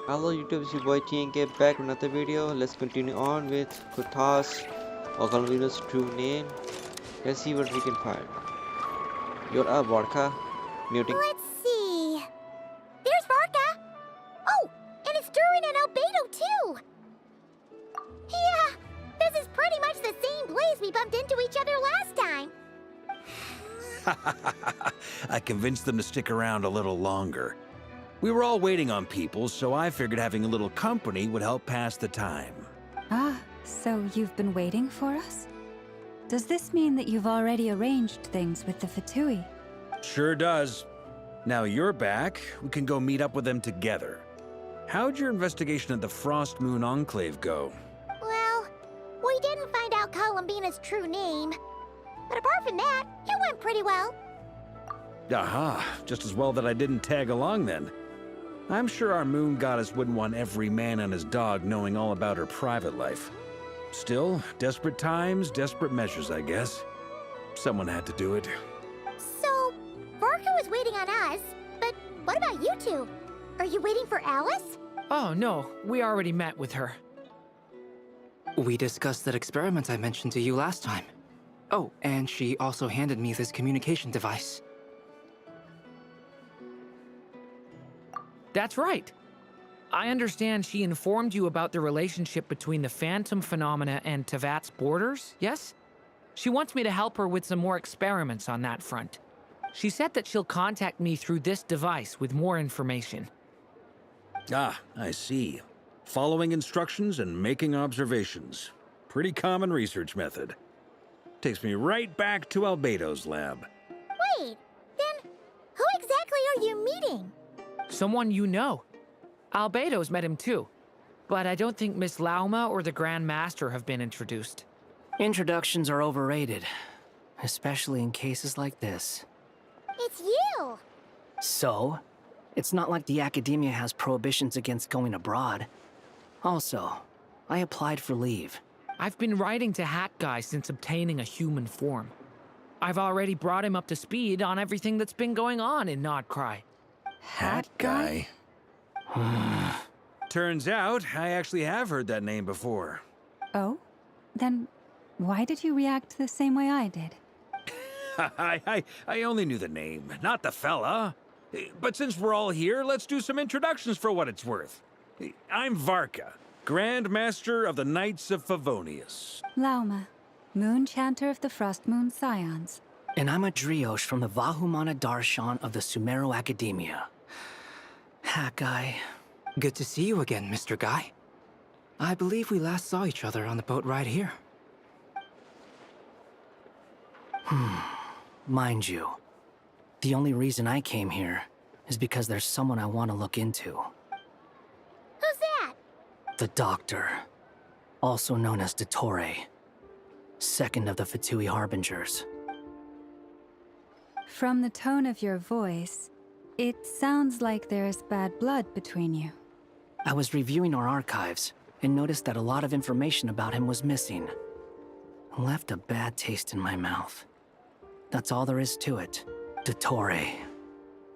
Hello YouTube, it's your boy TNK back with another video. Let's continue on with Kutha's or Galvino's true name. Let's see what we can find. You're a vodka muting. Let's see. There's Varka. Oh, and it's Durin and Albedo too. Yeah, this is pretty much the same place we bumped into each other last time. I convinced them to stick around a little longer. We were all waiting on people, so I figured having a little company would help pass the time. Ah, so you've been waiting for us? Does this mean that you've already arranged things with the Fatui? Sure does. Now you're back, we can go meet up with them together. How'd your investigation at the Frost Moon Enclave go? Well, we didn't find out Columbina's true name. But apart from that, it went pretty well. Aha, just as well that I didn't tag along then. I'm sure our moon goddess wouldn't want every man and his dog knowing all about her private life. Still, desperate times, desperate measures, I guess. Someone had to do it. So, Varka was waiting on us, but what about you two? Are you waiting for Alice? Oh, no. We already met with her. We discussed that experiment I mentioned to you last time. Oh, and she also handed me this communication device. That's right. I understand she informed you about the relationship between the Phantom phenomena and Tevat's borders, yes? She wants me to help her with some more experiments on that front. She said that she'll contact me through this device with more information. Ah, I see. Following instructions and making observations. Pretty common research method. Takes me right back to Albedo's lab. Wait, then who exactly are you meeting? Someone you know. Albedo's met him too. But I don't think Miss Lauma or the Grand Master have been introduced. Introductions are overrated, especially in cases like this. It's you! So, it's not like the Academia has prohibitions against going abroad. Also, I applied for leave. I've been writing to Hat Guy since obtaining a human form. I've already brought him up to speed on everything that's been going on in Nodcry. Hat guy? Turns out, I actually have heard that name before. Oh? Then why did you react the same way I did? I only knew the name, not the fella. But since we're all here, let's do some introductions for what it's worth. I'm Varka, Grand Master of the Knights of Favonius. Lauma, Moon Chanter of the Frost Moon Scions. And I'm a Driosh from the Vahumana Darshan of the Sumero Academia. Hat Guy. Good to see you again, Mr. Guy. I believe we last saw each other on the boat ride here. Mind you, the only reason I came here is because there's someone I want to look into. Who's that? The Doctor, also known as Dottore, second of the Fatui Harbingers. From the tone of your voice, it sounds like there's bad blood between you. I was reviewing our archives and noticed that a lot of information about him was missing. Left a bad taste in my mouth. That's all there is to it. Dottore,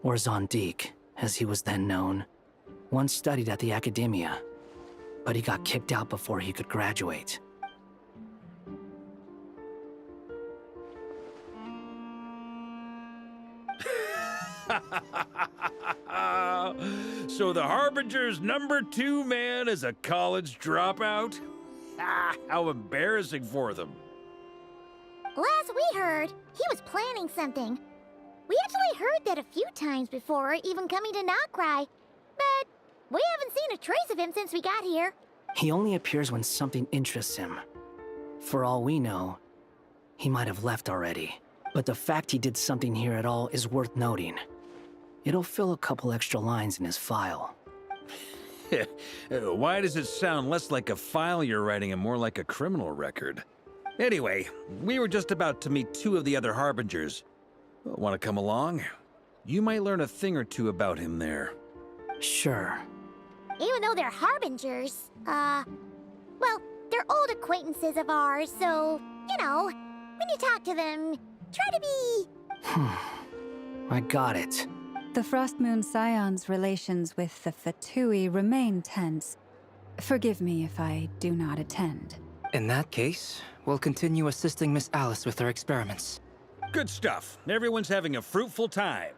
or Zondique, as he was then known, once studied at the Academia, but he got kicked out before he could graduate. So the Harbinger's #2 man is a college dropout? Ah, how embarrassing for them. Last we heard, he was planning something. We actually heard that a few times before, even coming to Nodcry. But we haven't seen a trace of him since we got here. He only appears when something interests him. For all we know, he might have left already. But the fact he did something here at all is worth noting. It'll fill a couple extra lines in his file. Why does it sound less like a file you're writing and more like a criminal record? Anyway, we were just about to meet 2 of the other Harbingers. Want to come along? You might learn a thing or two about him there. Sure. Even though they're harbingers, well, they're old acquaintances of ours, so, you know, when you talk to them, try to be... I got it. The Frost Moon Scion's relations with the Fatui remain tense. Forgive me if I do not attend. In that case, we'll continue assisting Miss Alice with her experiments. Good stuff. Everyone's having a fruitful time.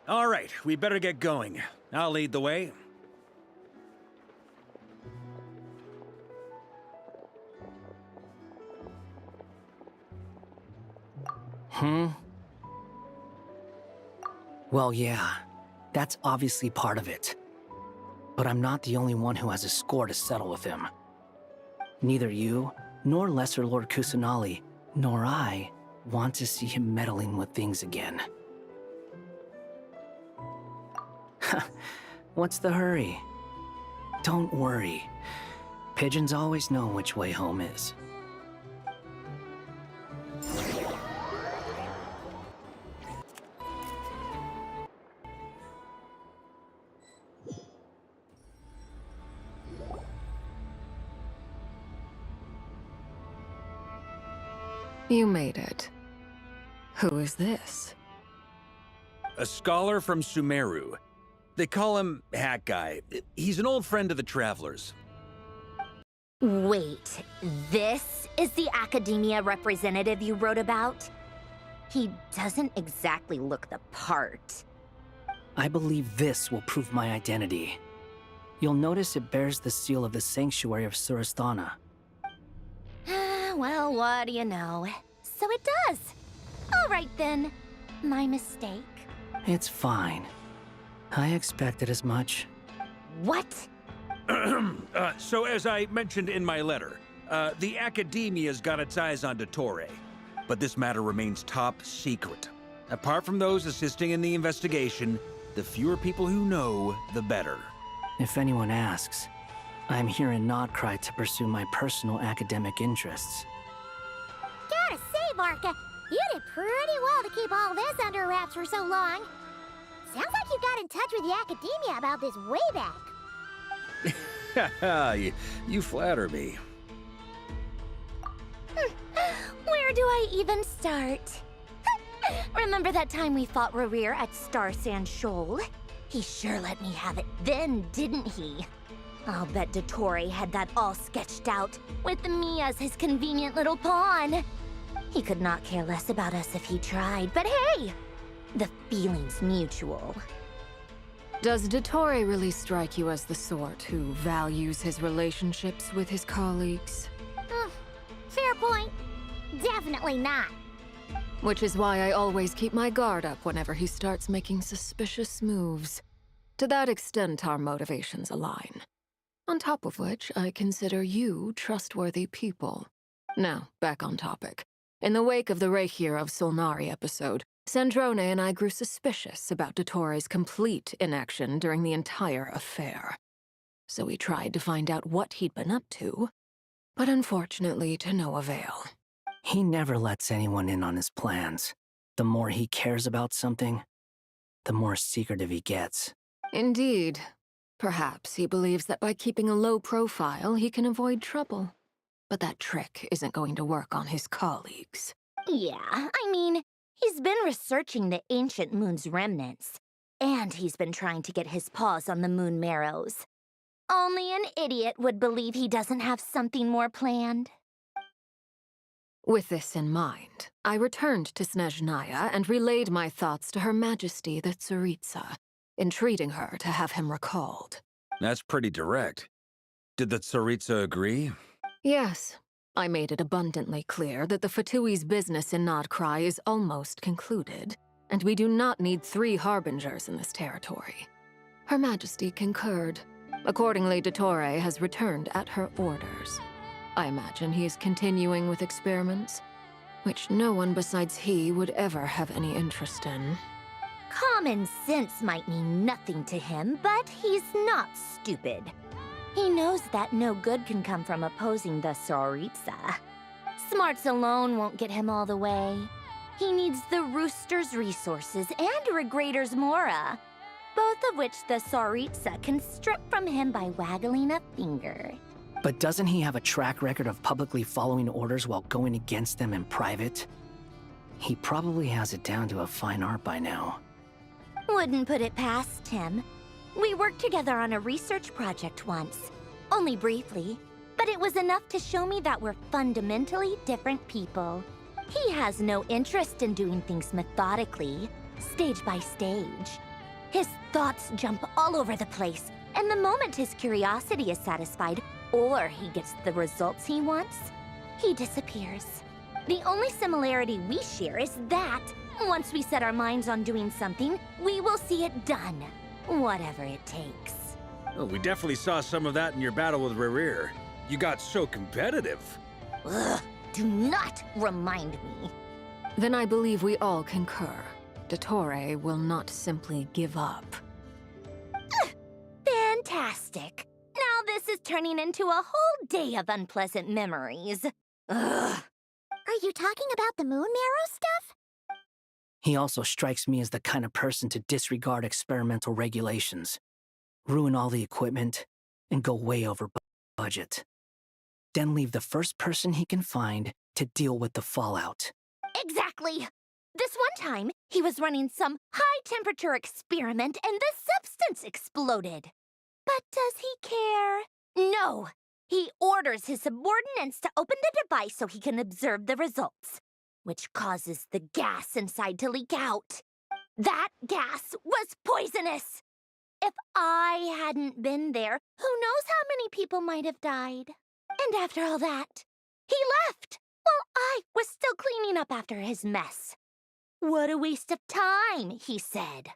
All right, we better get going. I'll lead the way. Well, yeah. That's obviously part of it. But I'm not the only one who has a score to settle with him. Neither you, nor Lesser Lord Kusanali, nor I want to see him meddling with things again. What's the hurry? Don't worry. Pigeons always know which way home is. You made it. Who is this? A scholar from Sumeru. They call him Hat Guy. He's an old friend of the Travelers. Wait, this is the academia representative you wrote about? He doesn't exactly look the part. I believe this will prove my identity. You'll notice it bears the seal of the Sanctuary of Surasthana. Well, what do you know? So it does. All right then. My mistake. It's fine. I expected as much. What? So as I mentioned in my letter, the Academia's got its eyes on Dottore, but this matter remains top secret. Apart from those assisting in the investigation, the fewer people who know, the better. If anyone asks, I'm here in Nodcry to pursue my personal academic interests. Gotta say, Varka, you did pretty well to keep all this under wraps for so long. Sounds like you got in touch with the academia about this way back. You flatter me. Where do I even start? Remember that time we fought Rerir at Star Sand Shoal? He sure let me have it then, didn't he? I'll bet Dottore had that all sketched out, with me as his convenient little pawn. He could not care less about us if he tried, but hey! The feeling's mutual. Does Dottore really strike you as the sort who values his relationships with his colleagues? Fair point. Definitely not. Which is why I always keep my guard up whenever he starts making suspicious moves. To that extent, our motivations align. On top of which, I consider you trustworthy people. Now, back on topic. In the wake of the Reikir of Solnari episode, Sandrone and I grew suspicious about Dottore's complete inaction during the entire affair. So we tried to find out what he'd been up to, but unfortunately to no avail. He never lets anyone in on his plans. The more he cares about something, the more secretive he gets. Indeed. Perhaps he believes that by keeping a low profile, he can avoid trouble. But that trick isn't going to work on his colleagues. Yeah, I mean, he's been researching the ancient moon's remnants. And he's been trying to get his paws on the moon marrows. Only an idiot would believe he doesn't have something more planned. With this in mind, I returned to Snezhnaya and relayed my thoughts to Her Majesty the Tsaritsa, entreating her to have him recalled. That's pretty direct. Did the Tsaritsa agree? Yes. I made it abundantly clear that the Fatui's business in Nodcry is almost concluded, and we do not need 3 harbingers in this territory. Her Majesty concurred. Accordingly, Dottore has returned at her orders. I imagine he is continuing with experiments, which no one besides he would ever have any interest in. Common sense might mean nothing to him, but he's not stupid. He knows that no good can come from opposing the Tsaritsa. Smarts alone won't get him all the way. He needs the Rooster's resources and Regrator's Mora, both of which the Tsaritsa can strip from him by waggling a finger. But doesn't he have a track record of publicly following orders while going against them in private? He probably has it down to a fine art by now. Wouldn't put it past him. We worked together on a research project once. Only briefly, but it was enough to show me that we're fundamentally different people. He has no interest in doing things methodically, stage by stage. His thoughts jump all over the place, and the moment his curiosity is satisfied, or he gets the results he wants, he disappears. The only similarity we share is that, once we set our minds on doing something, we will see it done, whatever it takes. Well, we definitely saw some of that in your battle with Rerir. You got so competitive. Ugh, do not remind me. Then I believe we all concur. Dottore will not simply give up. Fantastic. Now this is turning into a whole day of unpleasant memories. Ugh. Are you talking about the moon marrow stuff? He also strikes me as the kind of person to disregard experimental regulations, ruin all the equipment, and go way over budget. Then leave the first person he can find to deal with the fallout. Exactly. This one time, he was running some high-temperature experiment and the substance exploded. But does he care? No. He orders his subordinates to open the device so he can observe the results, which causes the gas inside to leak out. That gas was poisonous. If I hadn't been there, who knows how many people might have died. And after all that, he left while I was still cleaning up after his mess. What a waste of time, he said.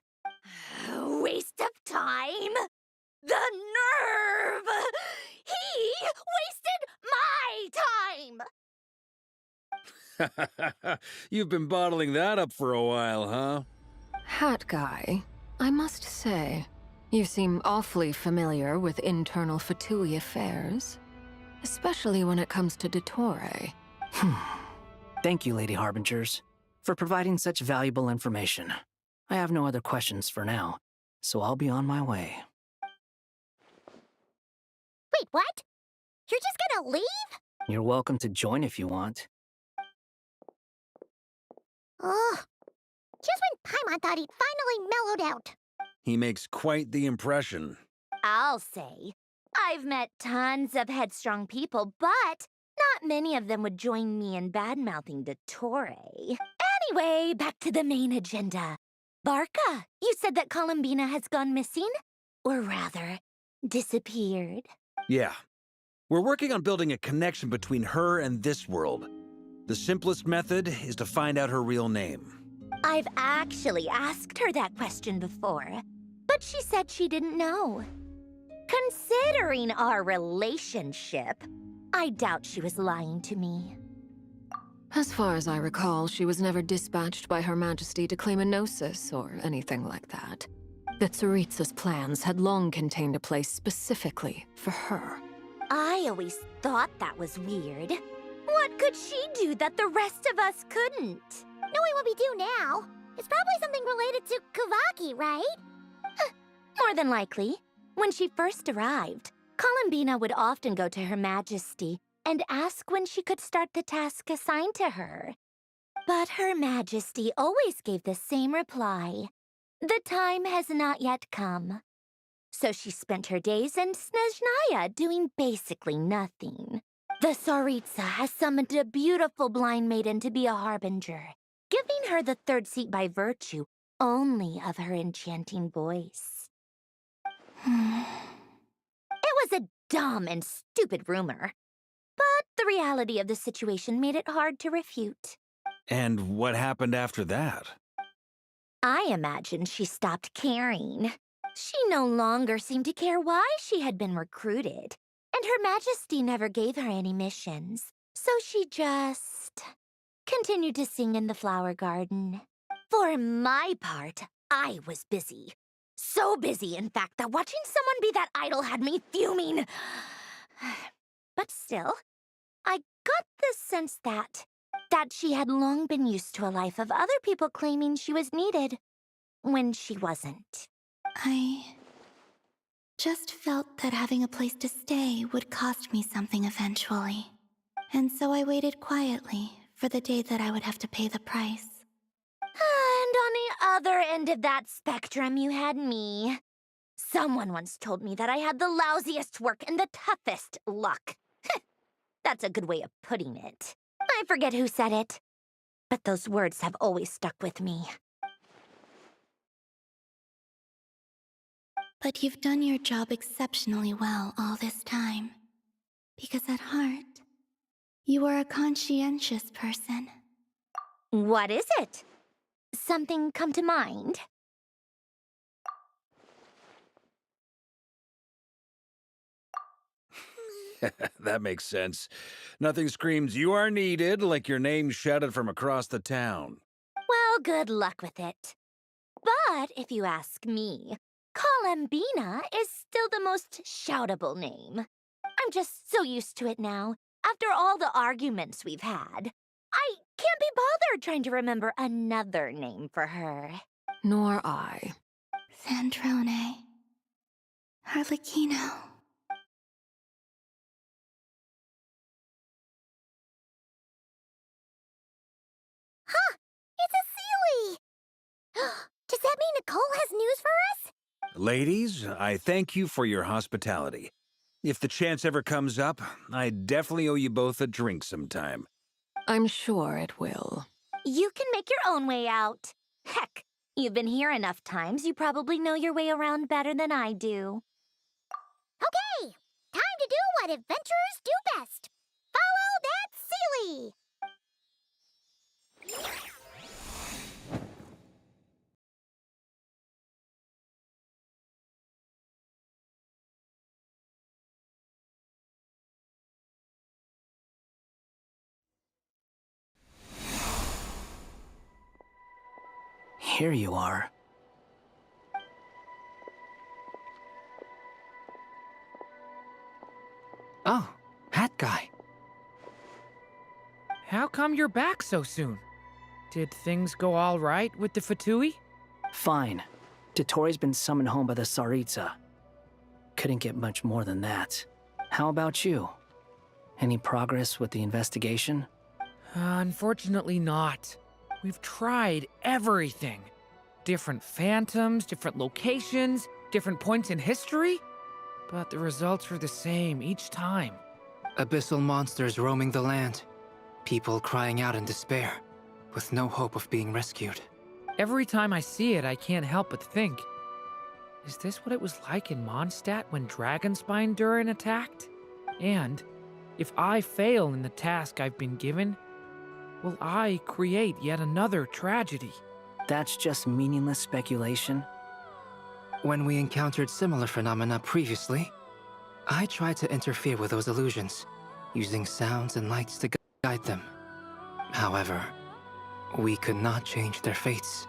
Waste of time? The nerve! He wasted my time! You've been bottling that up for a while, huh? Hat guy, I must say, you seem awfully familiar with internal Fatui affairs. Especially when it comes to Dottore. Thank you, Lady Harbingers, for providing such valuable information. I have no other questions for now, so I'll be on my way. Wait, what? You're just gonna leave? You're welcome to join if you want. Ugh. Just when Paimon thought he'd finally mellowed out. He makes quite the impression. I'll say. I've met tons of headstrong people, but not many of them would join me in bad-mouthing Dottore. Anyway, back to the main agenda. Barca, you said that Columbina has gone missing? Or rather, disappeared. Yeah. We're working on building a connection between her and this world. The simplest method is to find out her real name. I've actually asked her that question before, but she said she didn't know. Considering our relationship, I doubt she was lying to me. As far as I recall, she was never dispatched by Her Majesty to claim a gnosis or anything like that. The Tsaritsa's plans had long contained a place specifically for her. I always thought that was weird. What could she do that the rest of us couldn't? Knowing what we do now, it's probably something related to Kavaki, right? More than likely. When she first arrived, Columbina would often go to Her Majesty and ask when she could start the task assigned to her. But Her Majesty always gave the same reply. The time has not yet come. So she spent her days in Snezhnaya doing basically nothing. The Tsaritsa has summoned a beautiful blind maiden to be a harbinger, giving her the third seat by virtue only of her enchanting voice. It was a dumb and stupid rumor, but the reality of the situation made it hard to refute. And what happened after that? I imagine she stopped caring. She no longer seemed to care why she had been recruited, and Her Majesty never gave her any missions, so she just continued to sing in the flower garden. For my part, I was busy. So busy, in fact, that watching someone be that idol had me fuming. But still, I got the sense that she had long been used to a life of other people claiming she was needed when she wasn't. I just felt that having a place to stay would cost me something eventually. And so I waited quietly for the day that I would have to pay the price. And on the other end of that spectrum, you had me. Someone once told me that I had the lousiest work and the toughest luck. That's a good way of putting it. I forget who said it, but those words have always stuck with me. But you've done your job exceptionally well all this time. Because at heart, you are a conscientious person. What is it? Something come to mind? That makes sense. Nothing screams you are needed like your name shouted from across the town. Well, good luck with it. But if you ask me, Colambina is still the most shoutable name. I'm just so used to it now, after all the arguments we've had. I can't be bothered trying to remember another name for her. Nor I. Sandrone. Harlequino. Huh! It's a Sealy! Does that mean Nicole has news for us? Ladies, I thank you for your hospitality. If the chance ever comes up, I definitely owe you both a drink sometime. I'm sure it will. You can make your own way out. Heck, you've been here enough times, you probably know your way around better than I do. Okay, time to do what adventurers do best. Follow that Sealy! Here you are. Oh, hat guy. How come you're back so soon? Did things go all right with the Fatui? Fine. Dottore has been summoned home by the Tsaritsa. Couldn't get much more than that. How about you? Any progress with the investigation? Unfortunately not. We've tried everything. Different phantoms, different locations, different points in history. But the results were the same each time. Abyssal monsters roaming the land. People crying out in despair, with no hope of being rescued. Every time I see it, I can't help but think, is this what it was like in Mondstadt when Dragonspine Durin attacked? And if I fail in the task I've been given, will I create yet another tragedy? That's just meaningless speculation. When we encountered similar phenomena previously, I tried to interfere with those illusions, using sounds and lights to guide them. However, we could not change their fates.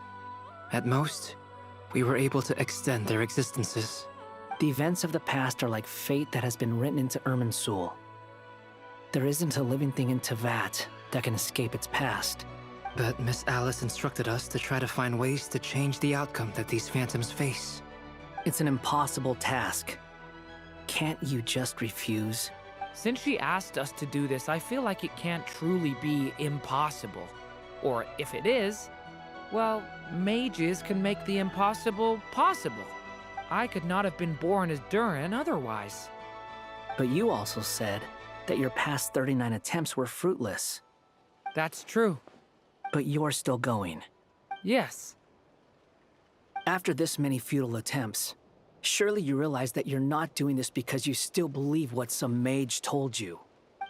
At most, we were able to extend their existences. The events of the past are like fate that has been written into Irminsul. There isn't a living thing in Teyvat that can escape its past. But Miss Alice instructed us to try to find ways to change the outcome that these phantoms face. It's an impossible task. Can't you just refuse? Since she asked us to do this, I feel like it can't truly be impossible. Or if it is, well, mages can make the impossible possible. I could not have been born as Durin otherwise. But you also said that your past 39 attempts were fruitless. That's true. But you're still going. Yes. After this many futile attempts, surely you realize that you're not doing this because you still believe what some mage told you.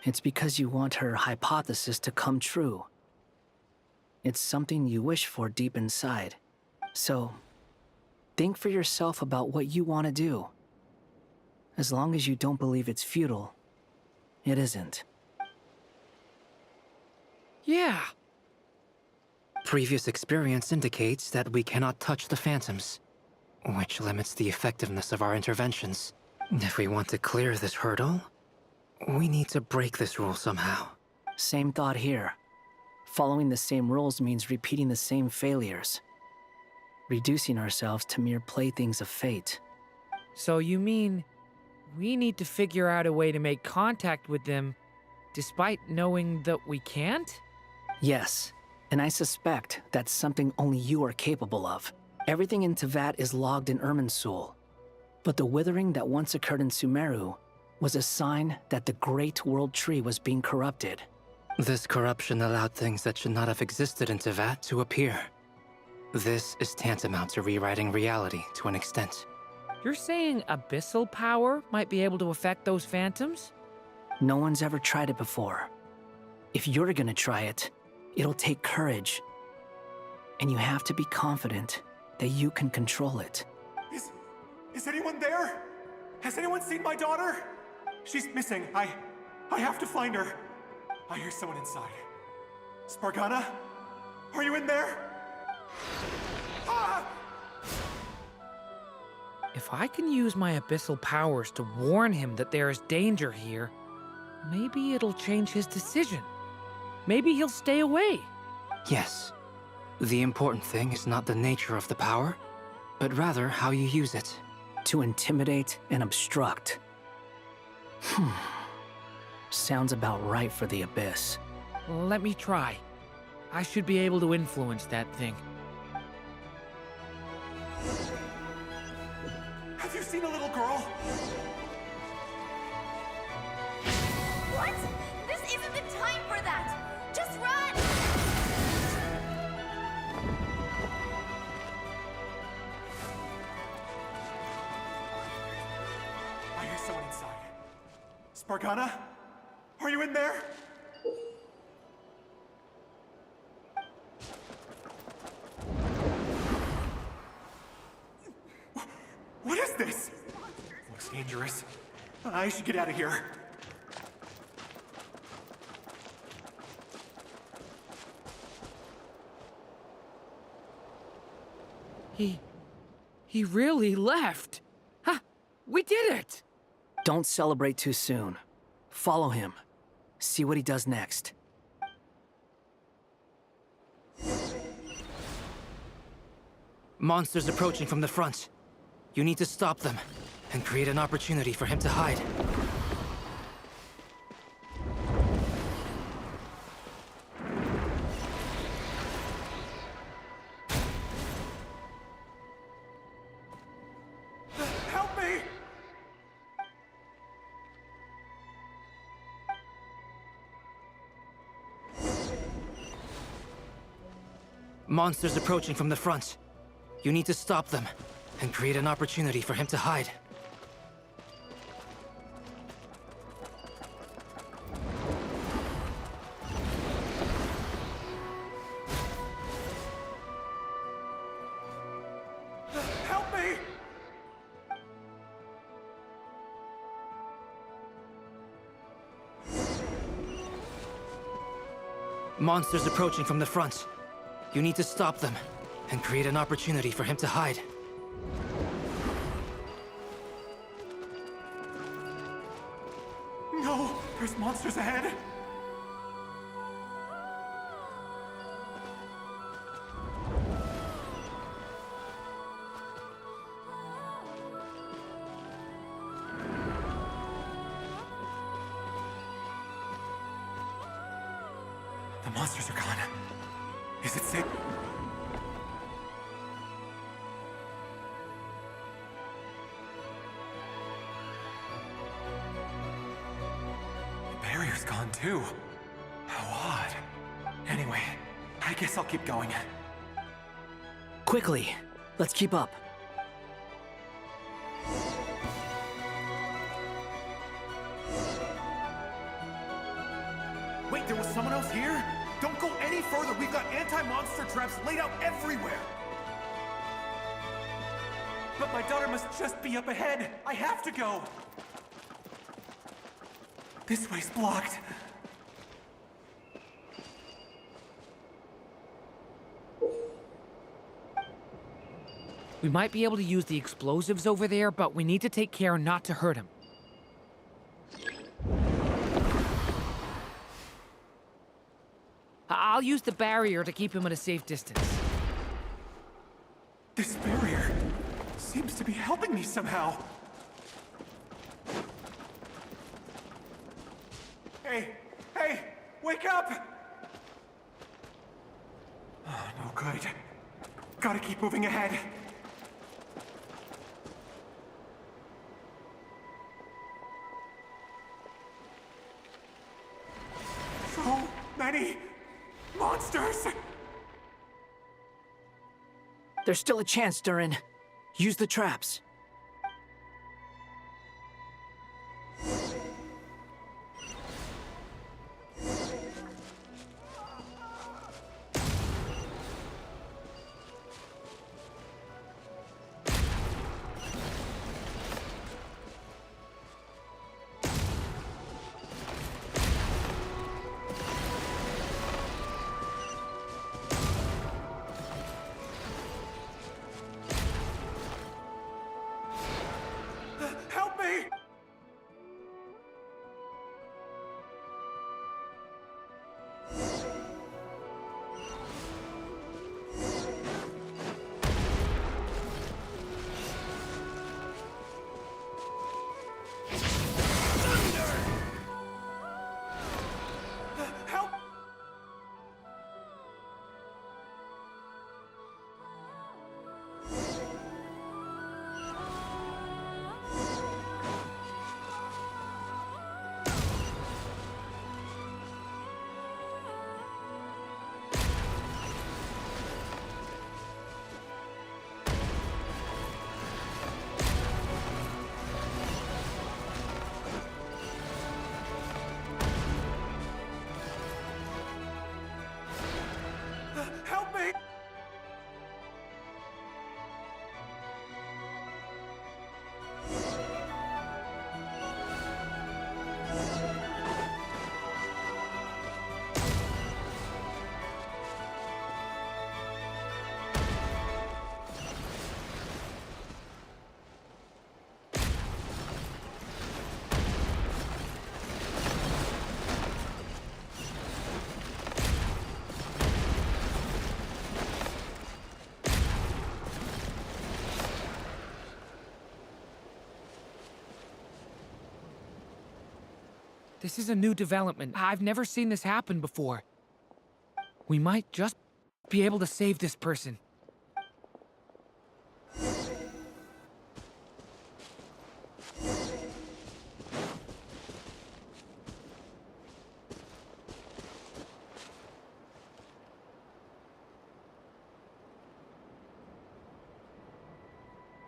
It's because you want her hypothesis to come true. It's something you wish for deep inside. So, think for yourself about what you want to do. As long as you don't believe it's futile, it isn't. Yeah. Previous experience indicates that we cannot touch the phantoms, which limits the effectiveness of our interventions. If we want to clear this hurdle, we need to break this rule somehow. Same thought here. Following the same rules means repeating the same failures. Reducing ourselves to mere playthings of fate. So you mean we need to figure out a way to make contact with them despite knowing that we can't? Yes, And I suspect that's something only you are capable of. Everything in Teyvat is logged in Irminsul. But the withering that once occurred in Sumeru was a sign that the Great World Tree was being corrupted. This corruption allowed things that should not have existed in Teyvat to appear. This is tantamount to rewriting reality to an extent. You're saying abyssal power might be able to affect those phantoms? No one's ever tried it before. If you're gonna try it, it'll take courage. And you have to be confident that you can control it. Is anyone there? Has anyone seen my daughter? She's missing. I have to find her. I hear someone inside. Spargana? Are you in there? Ah! If I can use my abyssal powers to warn him that there is danger here, maybe it'll change his decision. Maybe he'll stay away. Yes. The important thing is not the nature of the power, but rather how you use it. To intimidate and obstruct. Sounds about right for the Abyss. Let me try. I should be able to influence that thing. Have you seen a little girl? What? This isn't the time for that! Just run! I hear someone inside. Spargana? Are you in there? What is this? Looks dangerous. I should get out of here. He really left. Ha! We did it! Don't celebrate too soon. Follow him. See what he does next. Monsters approaching from the front. You need to stop them and create an opportunity for him to hide. Help me! Monsters approaching from the front. You need to stop them and create an opportunity for him to hide. Help me! Monsters approaching from the front. You need to stop them and create an opportunity for him to hide. No! There's monsters ahead! The monsters are gone. Is it safe? The barrier's gone too. How odd. Anyway, I guess I'll keep going. Quickly, let's keep up. Wait, there was someone else here? Don't go any further. We've got anti-monster traps laid out everywhere. But my daughter must just be up ahead. I have to go. This way's blocked. We might be able to use the explosives over there, but we need to take care not to hurt him. I'll use the barrier to keep him at a safe distance. This barrier seems to be helping me somehow. Hey, wake up! No good. Gotta keep moving ahead. So many monsters! There's still a chance, Durin. Use the traps. Help me! Help! Help me! This is a new development. I've never seen this happen before. We might just be able to save this person.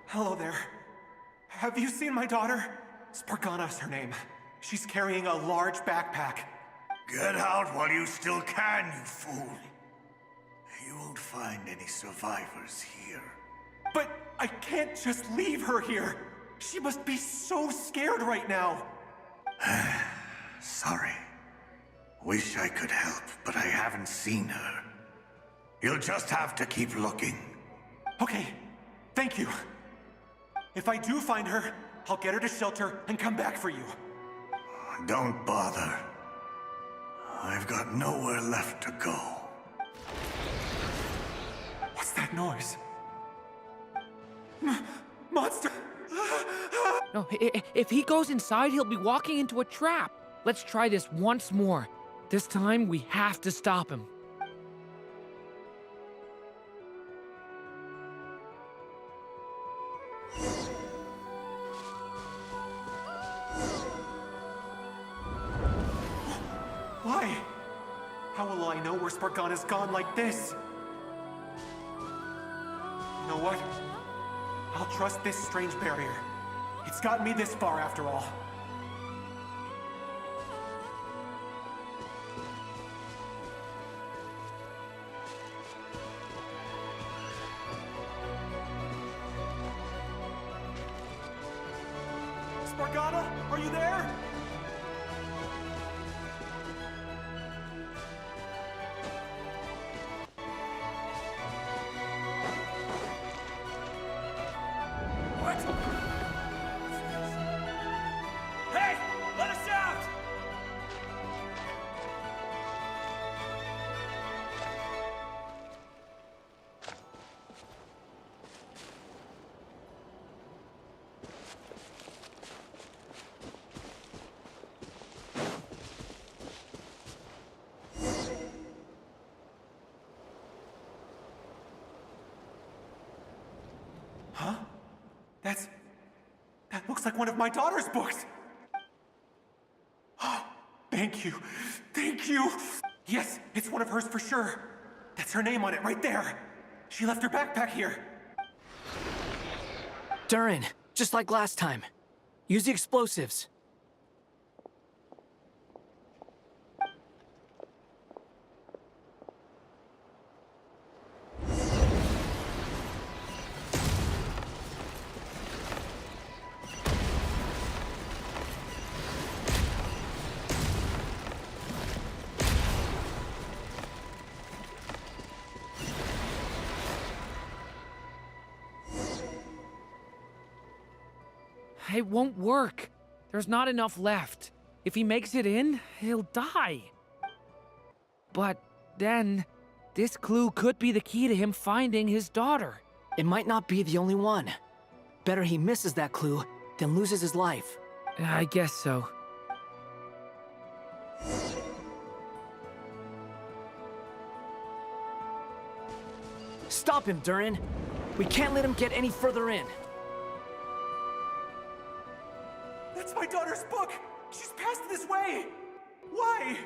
Hello there. Have you seen my daughter? Spargana's her name. She's carrying a large backpack. Get out while you still can, you fool. You won't find any survivors here. But I can't just leave her here. She must be so scared right now. Sorry. Wish I could help, but I haven't seen her. You'll just have to keep looking. Okay, thank you. If I do find her, I'll get her to shelter and come back for you. Don't bother. I've got nowhere left to go. What's that noise? Monster! No, if he goes inside, he'll be walking into a trap. Let's try this once more. This time, we have to stop him. Why? How will I know where Spargana's gone like this? You know what? I'll trust this strange barrier. It's gotten me this far after all. Spargana, are you there? Hey! Let us out! That looks like one of my daughter's books! Oh, thank you. Thank you! Yes, it's one of hers for sure. That's her name on it right there. She left her backpack here. Durin, just like last time. Use the explosives. It won't work. There's not enough left. If he makes it in, he'll die. But then, this clue could be the key to him finding his daughter. It might not be the only one. Better he misses that clue than loses his life. I guess so. Stop him, Durin. We can't let him get any further in. That's my daughter's book! She's passed this way! Why?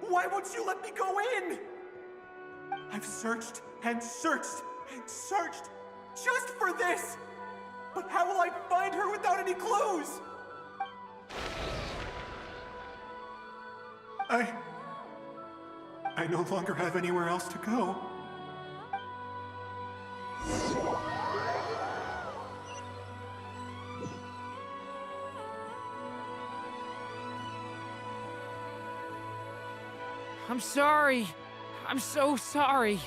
Why won't you let me go in? I've searched and searched and searched just for this! But how will I find her without any clues? I no longer have anywhere else to go. I'm sorry. I'm so sorry.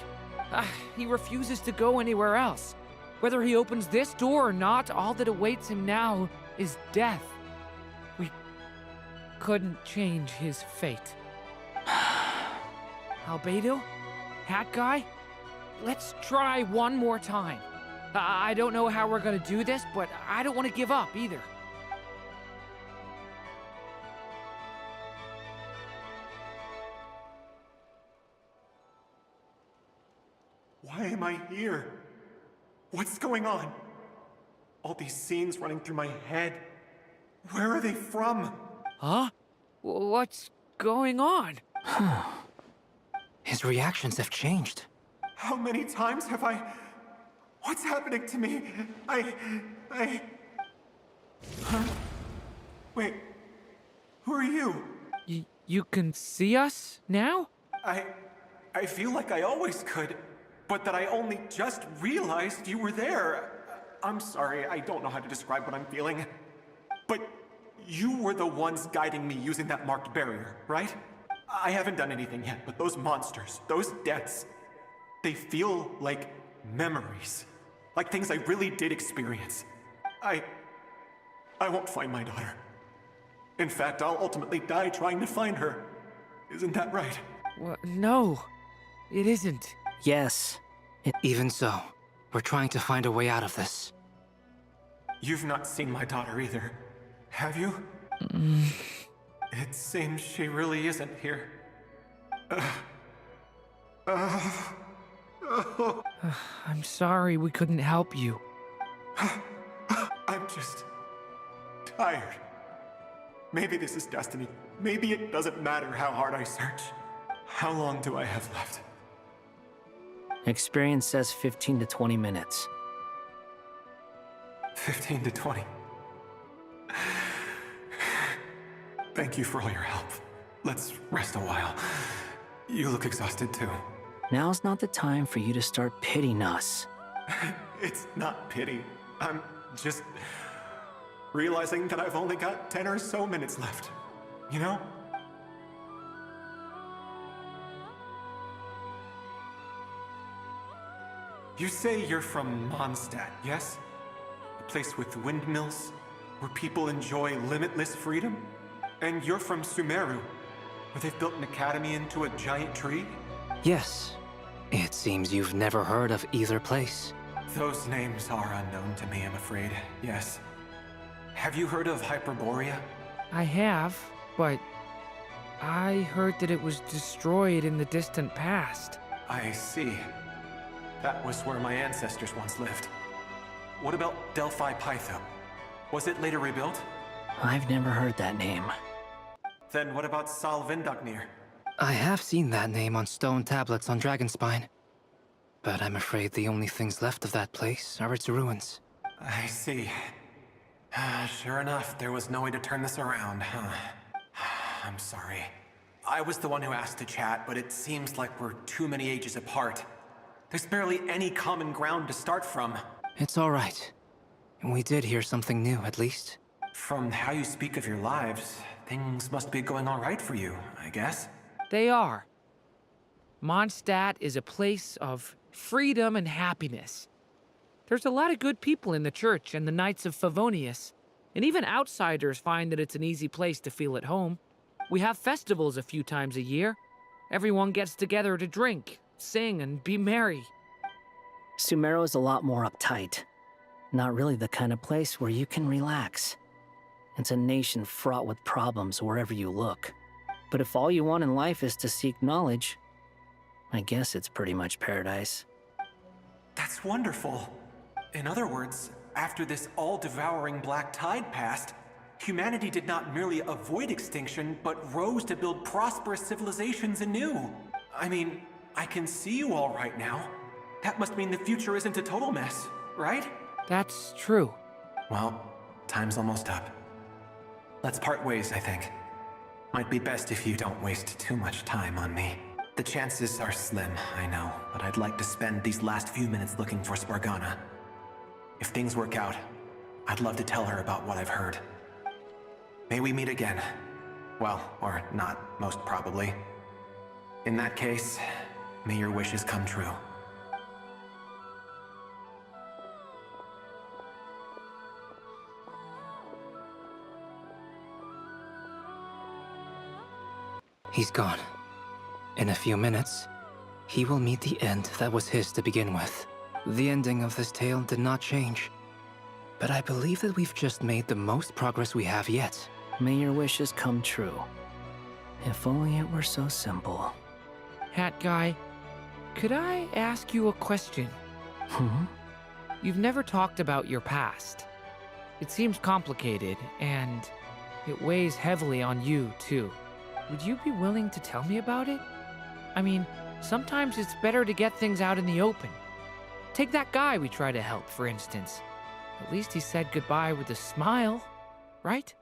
He refuses to go anywhere else. Whether he opens this door or not, all that awaits him now is death. We couldn't change his fate. Albedo? Hat Guy? Let's try one more time. I don't know how we're gonna do this, but I don't want to give up either. Why am I here? What's going on? All these scenes running through my head. Where are they from? Huh? What's going on? His reactions have changed. How many times have I... What's happening to me? Huh? Wait. Who are you? You can see us now? I feel like I always could, but that I only just realized you were there. I'm sorry, I don't know how to describe what I'm feeling. But you were the ones guiding me using that marked barrier, right? I haven't done anything yet, but those monsters, those deaths, they feel like memories. Like things I really did experience. I won't find my daughter. In fact, I'll ultimately die trying to find her. Isn't that right? Well, no, it isn't. Yes. Even so, we're trying to find a way out of this. You've not seen my daughter either, have you? It seems she really isn't here. I'm sorry we couldn't help you. I'm just tired. Maybe this is destiny. Maybe it doesn't matter how hard I search. How long do I have left? Experience says 15 to 20 minutes. 15 to 20. Thank you for all your help. Let's rest a while. You look exhausted too. Now's not the time for you to start pitying us. It's not pity. I'm just realizing that I've only got 10 or so minutes left. You know? You say you're from Mondstadt, yes? A place with windmills, where people enjoy limitless freedom? And you're from Sumeru, where they've built an academy into a giant tree? Yes. It seems you've never heard of either place. Those names are unknown to me, I'm afraid, yes. Have you heard of Hyperborea? I have, but I heard that it was destroyed in the distant past. I see. That was where my ancestors once lived. What about Delphi Pytho? Was it later rebuilt? I've never heard that name. Then what about Sal Vindagnir? I have seen that name on stone tablets on Dragonspine. But I'm afraid the only things left of that place are its ruins. I see. Sure enough, there was no way to turn this around, huh? I'm sorry. I was the one who asked to chat, but it seems like we're too many ages apart. There's barely any common ground to start from. It's all right. We did hear something new, at least. From how you speak of your lives, things must be going all right for you, I guess. They are. Mondstadt is a place of freedom and happiness. There's a lot of good people in the church and the Knights of Favonius, and even outsiders find that it's an easy place to feel at home. We have festivals a few times a year. Everyone gets together to drink, sing, and be merry. Sumeru is a lot more uptight. Not really the kind of place where you can relax. It's a nation fraught with problems wherever you look. But if all you want in life is to seek knowledge, I guess it's pretty much paradise. That's wonderful. In other words, after this all-devouring black tide passed, humanity did not merely avoid extinction, but rose to build prosperous civilizations anew. I mean, I can see you all right now. That must mean the future isn't a total mess, right? That's true. Well, time's almost up. Let's part ways, I think. Might be best if you don't waste too much time on me. The chances are slim, I know, but I'd like to spend these last few minutes looking for Spargana. If things work out, I'd love to tell her about what I've heard. May we meet again. Well, or not, most probably. In that case, may your wishes come true. He's gone. In a few minutes, he will meet the end that was his to begin with. The ending of this tale did not change. But I believe that we've just made the most progress we have yet. May your wishes come true. If only it were so simple. Hat Guy, could I ask you a question? You've never talked about your past. It seems complicated, and it weighs heavily on you, too. Would you be willing to tell me about it? I mean, sometimes it's better to get things out in the open. Take that guy we try to help, for instance. At least he said goodbye with a smile, right?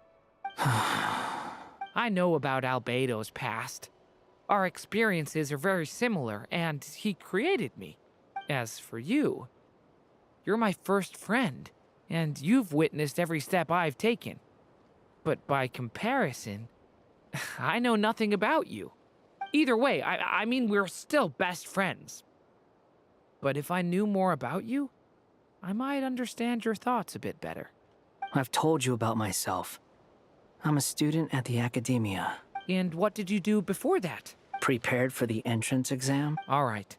I know about Albedo's past. Our experiences are very similar, and he created me. As for you, you're my first friend, and you've witnessed every step I've taken. But by comparison, I know nothing about you. Either way, I mean, we're still best friends. But if I knew more about you, I might understand your thoughts a bit better. I've told you about myself. I'm a student at the academia. And what did you do before that? Prepared for the entrance exam? All right.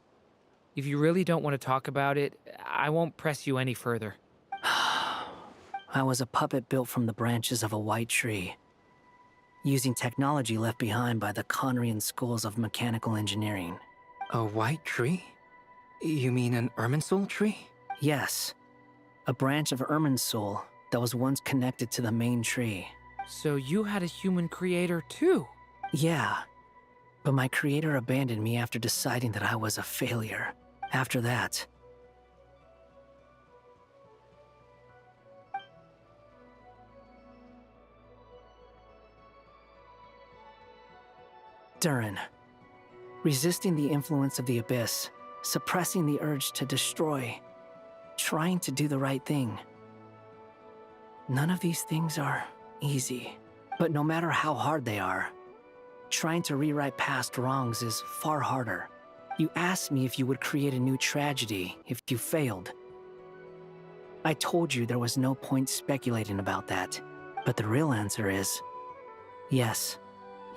If you really don't want to talk about it, I won't press you any further. I was a puppet built from the branches of a white tree, using technology left behind by the Conrian schools of mechanical engineering. A white tree? You mean an Irminsul tree? Yes. A branch of Irminsul that was once connected to the main tree. So you had a human creator too? Yeah. But my creator abandoned me after deciding that I was a failure. After that, Durin. Resisting the influence of the Abyss, suppressing the urge to destroy, trying to do the right thing. None of these things are easy, but no matter how hard they are, trying to rewrite past wrongs is far harder. You asked me if you would create a new tragedy if you failed. I told you there was no point speculating about that, but the real answer is, yes,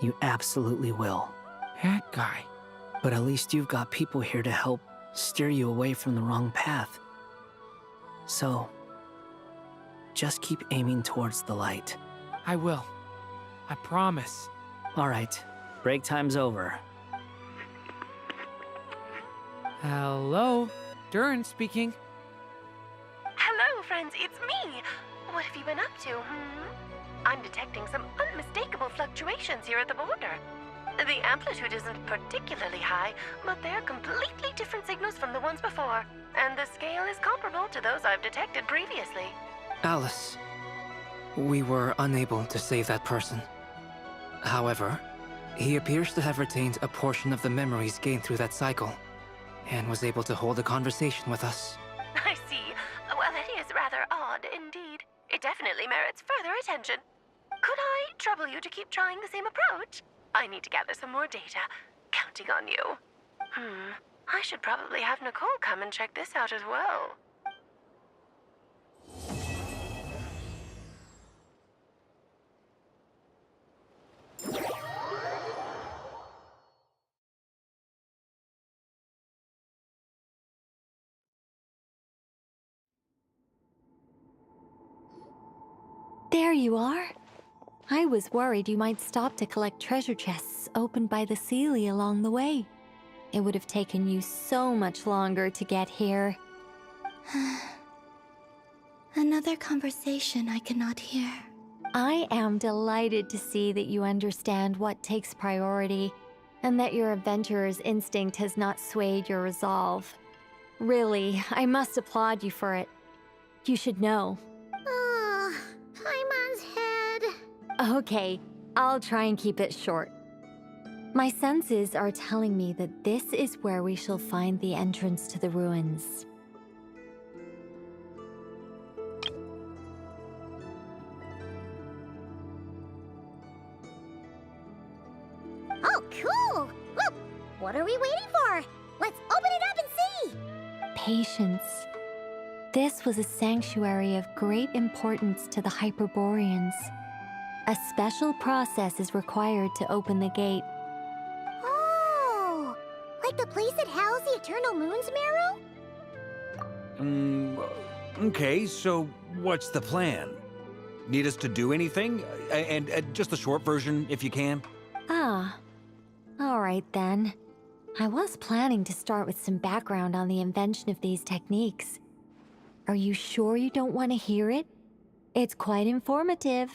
you absolutely will. That guy. But at least you've got people here to help steer you away from the wrong path. So, just keep aiming towards the light. I will. I promise. All right, break time's over. Hello, Durin speaking. Hello, friend. What have you been up to, I'm detecting some unmistakable fluctuations here at the border. The amplitude isn't particularly high, but they're completely different signals from the ones before, and the scale is comparable to those I've detected previously. Alice, we were unable to save that person. However, he appears to have retained a portion of the memories gained through that cycle, and was able to hold a conversation with us. I see. Well, that is rather odd indeed. It definitely merits further attention. Could I trouble you to keep trying the same approach? I need to gather some more data. Counting on you. I should probably have Nicole come and check this out as well. There you are. I was worried you might stop to collect treasure chests opened by the Seelie along the way. It would have taken you so much longer to get here. Another conversation I cannot hear. I am delighted to see that you understand what takes priority, and that your adventurer's instinct has not swayed your resolve. Really, I must applaud you for it. You should know. Paimon's head. Okay, I'll try and keep it short. My senses are telling me that this is where we shall find the entrance to the ruins. Oh, cool! Well, what are we waiting for? Let's open it up and see! Patience. This was a sanctuary of great importance to the Hyperboreans. A special process is required to open the gate. Oh! Like the place that housed the Eternal Moon's marrow? Okay, so what's the plan? Need us to do anything? And just the short version, if you can. Ah. Alright then. I was planning to start with some background on the invention of these techniques. Are you sure you don't want to hear it? It's quite informative.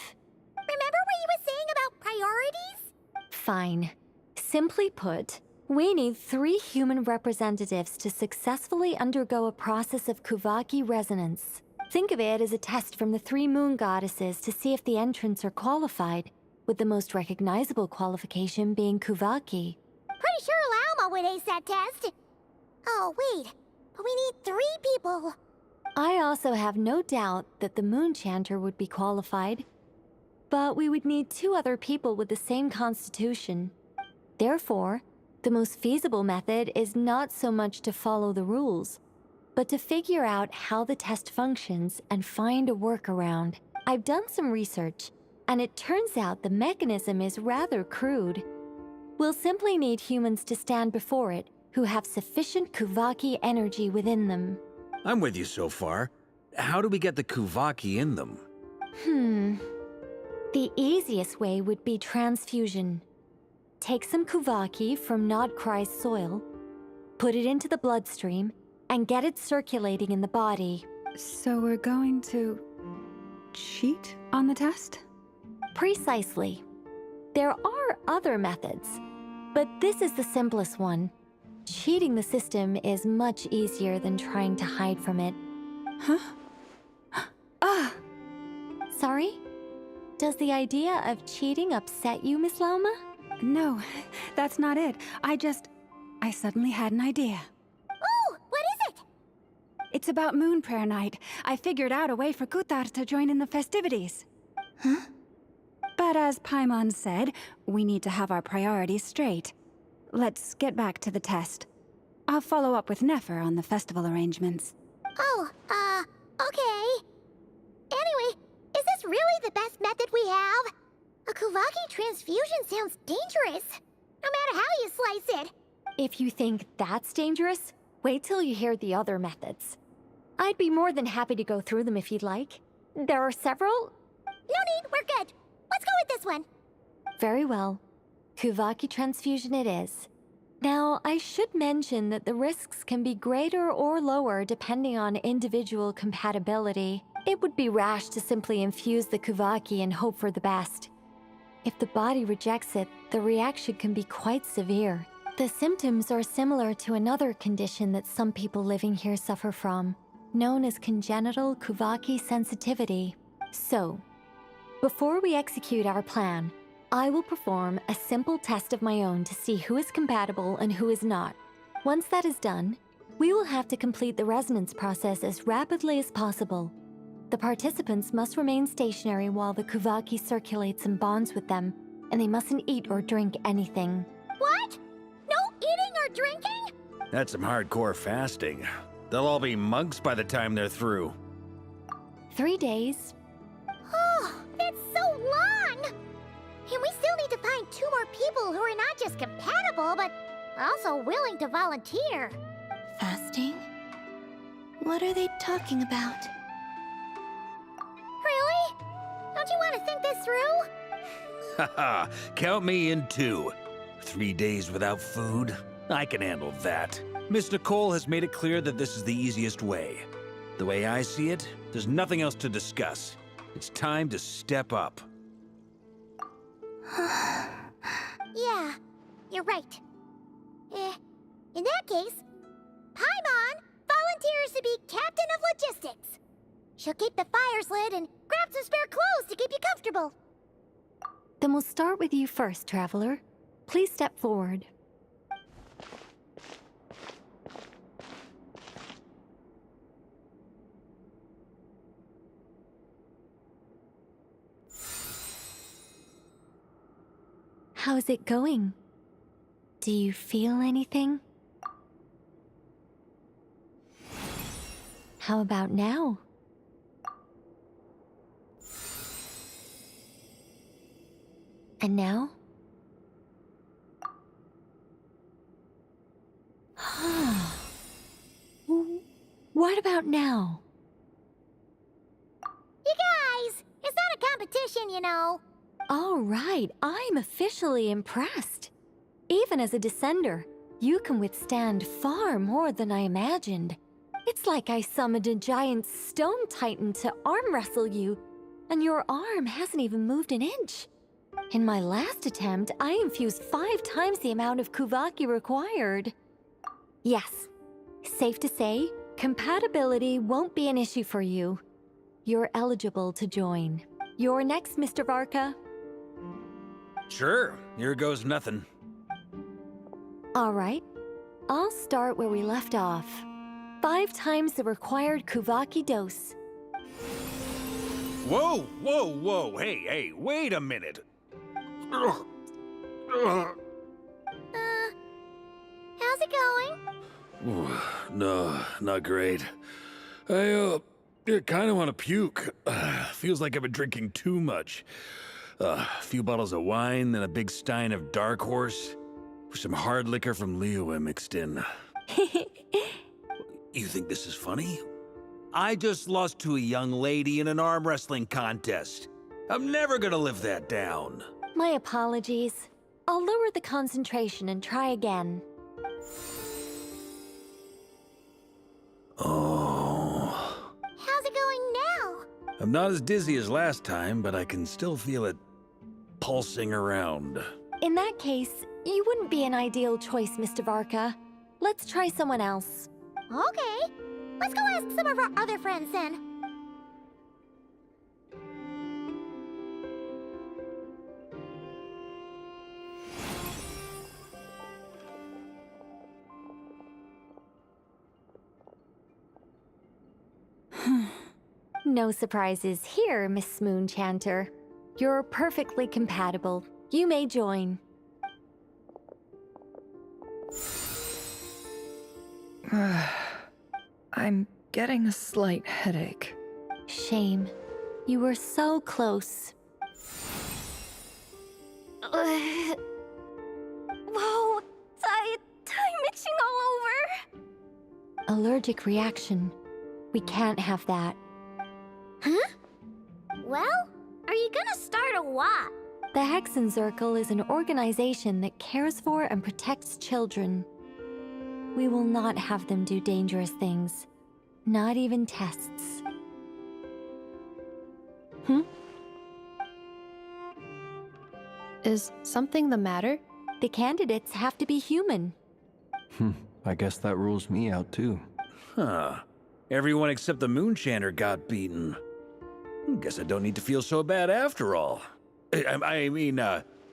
Remember what you were saying about priorities? Fine. Simply put, we need 3 human representatives to successfully undergo a process of Kuvaki resonance. Think of it as a test from the 3 moon goddesses to see if the entrants are qualified, with the most recognizable qualification being Kuvaki. Pretty sure Lauma would ace that test. Oh, wait. But we need 3 people. I also have no doubt that the Moon Chanter would be qualified. But we would need 2 other people with the same constitution. Therefore, the most feasible method is not so much to follow the rules, but to figure out how the test functions and find a workaround. I've done some research, and it turns out the mechanism is rather crude. We'll simply need humans to stand before it who have sufficient Kuvaki energy within them. I'm with you so far. How do we get the Kuvaki in them? The easiest way would be transfusion. Take some Kuvaki from Nodcry's soil, put it into the bloodstream, and get it circulating in the body. So we're going to cheat on the test? Precisely. There are other methods, but this is the simplest one. Cheating the system is much easier than trying to hide from it. Huh? Ah! Sorry? Does the idea of cheating upset you, Miss Lauma? No, that's not it. I suddenly had an idea. Oh, what is it? It's about Moon Prayer Night. I figured out a way for Kutar to join in the festivities. Huh? But as Paimon said, we need to have our priorities straight. Let's get back to the test. I'll follow up with Nefer on the festival arrangements. Oh, okay. Anyway, is this really the best method we have? A Kuvaki transfusion sounds dangerous, no matter how you slice it. If you think that's dangerous, wait till you hear the other methods. I'd be more than happy to go through them if you'd like. There are several. No need, we're good. Let's go with this one. Very well. Kuvaki transfusion it is. Now, I should mention that the risks can be greater or lower depending on individual compatibility. It would be rash to simply infuse the Kuvaki and hope for the best. If the body rejects it, the reaction can be quite severe. The symptoms are similar to another condition that some people living here suffer from, known as congenital Kuvaki sensitivity. So, before we execute our plan, I will perform a simple test of my own to see who is compatible and who is not. Once that is done, we will have to complete the resonance process as rapidly as possible. The participants must remain stationary while the Kuvaki circulates and bonds with them, and they mustn't eat or drink anything. What? No eating or drinking? That's some hardcore fasting. They'll all be monks by the time they're through. 3 days. Oh, that's so long! And we still need to find 2 more people who are not just compatible, but also willing to volunteer. Fasting? What are they talking about? Really? Don't you want to think this through? Haha, count me in too. 3 days without food? I can handle that. Miss Nicole has made it clear that this is the easiest way. The way I see it, there's nothing else to discuss. It's time to step up. Yeah, you're right. In that case, Paimon volunteers to be captain of logistics. She'll keep the fires lit and grab some spare clothes to keep you comfortable. Then we'll start with you first, Traveler. Please step forward. How's it going? Do you feel anything? How about now? And now? What about now? You guys, it's not a competition, you know. All right, I'm officially impressed. Even as a descender, you can withstand far more than I imagined. It's like I summoned a giant stone titan to arm wrestle you, and your arm hasn't even moved an inch. In my last attempt, I infused 5 times the amount of Kuvaki required. Yes, safe to say, compatibility won't be an issue for you. You're eligible to join. You're next, Mr. Varka. Sure, here goes nothing. All right, I'll start where we left off. 5 times the required Kuvaki dose. Whoa, whoa, whoa, hey, wait a minute. How's it going? No, not great. I kind of want to puke. Feels like I've been drinking too much. A few bottles of wine, then a big stein of Dark Horse, with some hard liquor from Liyue mixed in. You think this is funny? I just lost to a young lady in an arm wrestling contest. I'm never gonna live that down. My apologies. I'll lower the concentration and try again. Oh. How's it going now? I'm not as dizzy as last time, but I can still feel it pulsing around. In that case, you wouldn't be an ideal choice, Mr. Varka. Let's try someone else. Okay, let's go ask some of our other friends then. No surprises here, Miss Moonchanter. You're perfectly compatible. You may join. I'm getting a slight headache. Shame. You were so close. Whoa, time mixing all over. Allergic reaction. We can't have that. Huh? Well, are you gonna start a what? The Hexenzirkel is an organization that cares for and protects children. We will not have them do dangerous things. Not even tests. Is something the matter? The candidates have to be human. I guess that rules me out too. Huh. Everyone except the Moonchanter got beaten. Guess I don't need to feel so bad after all. I mean,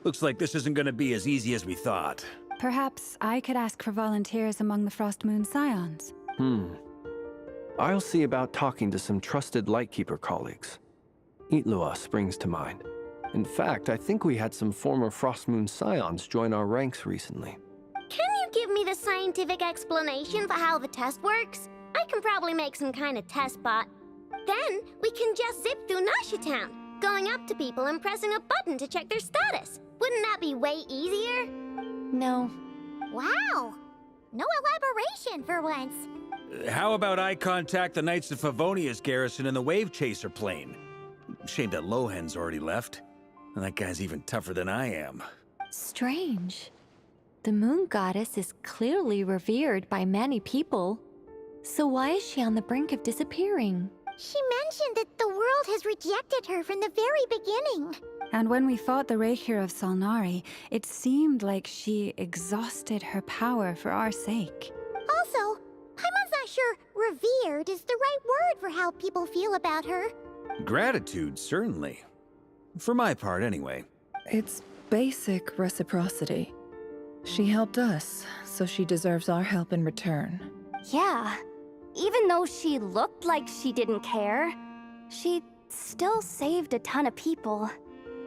looks like this isn't gonna be as easy as we thought. Perhaps I could ask for volunteers among the Frost Moon Scions. I'll see about talking to some trusted Lightkeeper colleagues. Itlua springs to mind. In fact, I think we had some former Frost Moon Scions join our ranks recently. Can you give me the scientific explanation for how the test works? I can probably make some kind of test bot. Then we can just zip through Nasha Town, going up to people and pressing a button to check their status. Wouldn't that be way easier? No. Wow! No elaboration for once. How about I contact the Knights of Favonia's garrison in the Wave Chaser plane? Shame that Lohan's already left. That guy's even tougher than I am. Strange. The moon goddess is clearly revered by many people. So why is she on the brink of disappearing? She mentioned that the world has rejected her from the very beginning. And when we fought the Raker of Solnari, it seemed like she exhausted her power for our sake. Also, Paimon's not sure revered is the right word for how people feel about her. Gratitude, certainly. For my part, anyway. It's basic reciprocity. She helped us, so she deserves our help in return. Yeah. Even though she looked like she didn't care, she still saved a ton of people,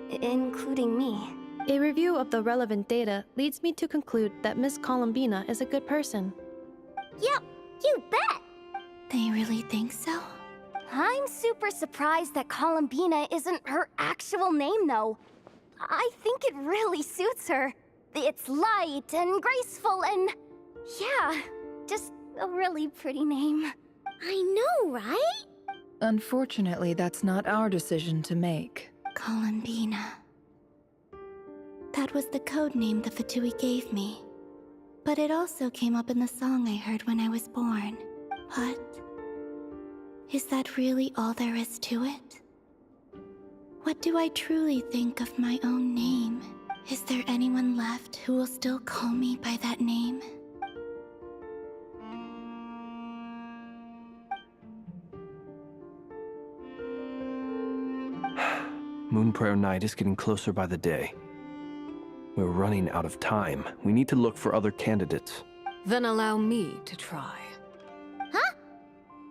including me. A review of the relevant data leads me to conclude that Miss Columbina is a good person. Yep, you bet! They really think so? I'm super surprised that Columbina isn't her actual name, though. I think it really suits her. It's light and graceful and... yeah, just a really pretty name. I know, right? Unfortunately, that's not our decision to make. Columbina. That was the code name the Fatui gave me. But it also came up in the song I heard when I was born. But... is that really all there is to it? What do I truly think of my own name? Is there anyone left who will still call me by that name? Moon Prayer Night is getting closer by the day. We're running out of time. We need to look for other candidates. Then allow me to try. Huh?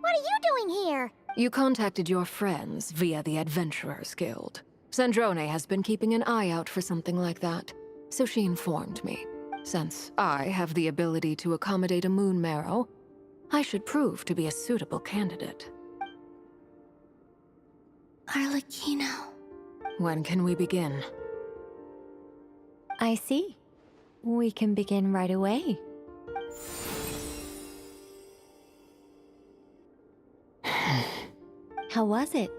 What are you doing here? You contacted your friends via the Adventurers Guild. Sandrone has been keeping an eye out for something like that, so she informed me. Since I have the ability to accommodate a moon marrow, I should prove to be a suitable candidate. Arlecchino. When can we begin? I see. We can begin right away. How was it?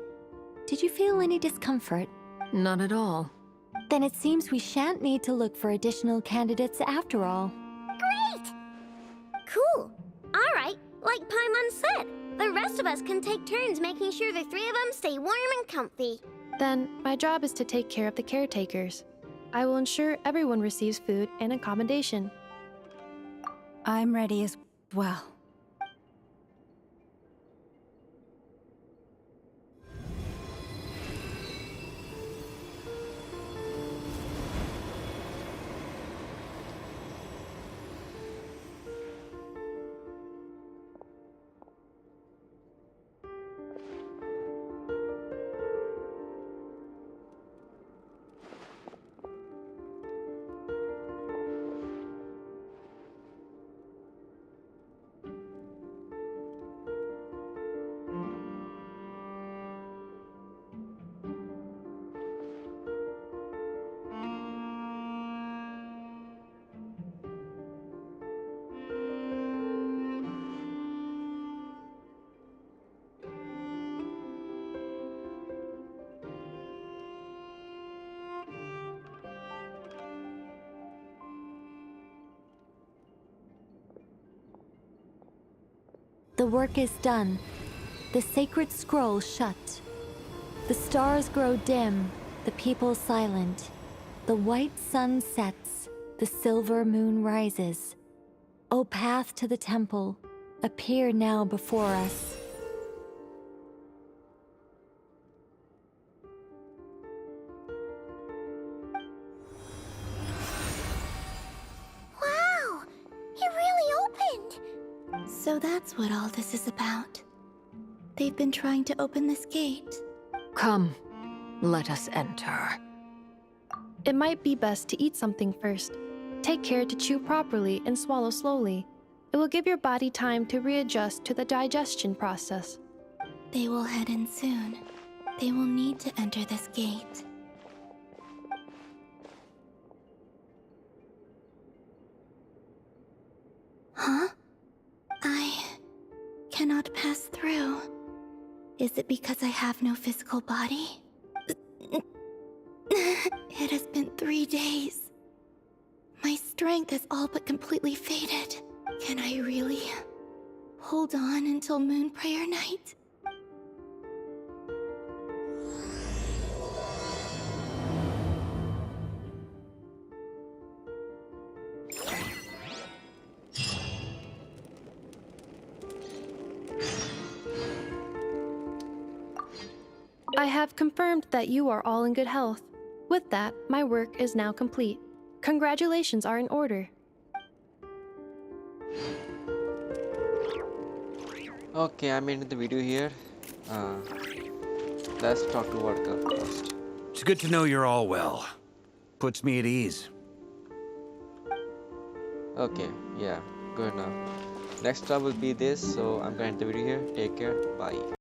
Did you feel any discomfort? Not at all. Then it seems we shan't need to look for additional candidates after all. Great! Cool. All right, like Paimon said, the rest of us can take turns making sure the three of them stay warm and comfy. Then, my job is to take care of the caretakers. I will ensure everyone receives food and accommodation. I'm ready as well. The work is done. The sacred scroll shut. The stars grow dim, the people silent. The white sun sets, the silver moon rises. O path to the temple, appear now before us. Wow! It really opened! So that's what all this is about. They've been trying to open this gate. Come, let us enter. It might be best to eat something first. Take care to chew properly and swallow slowly. It will give your body time to readjust to the digestion process. They will head in soon. They will need to enter this gate. Huh? I cannot pass through. Is it because I have no physical body? It has been 3 days. My strength has all but completely faded. Can I really hold on until Moon Prayer Night? I have confirmed that you are all in good health. With that, my work is now complete. Congratulations are in order. Okay, I'm ending the video here. Let's talk to Welkin first. It's good to know you're all well. Puts me at ease. Okay, yeah, good enough. Next up will be this, so I'm gonna end the video here. Take care, bye.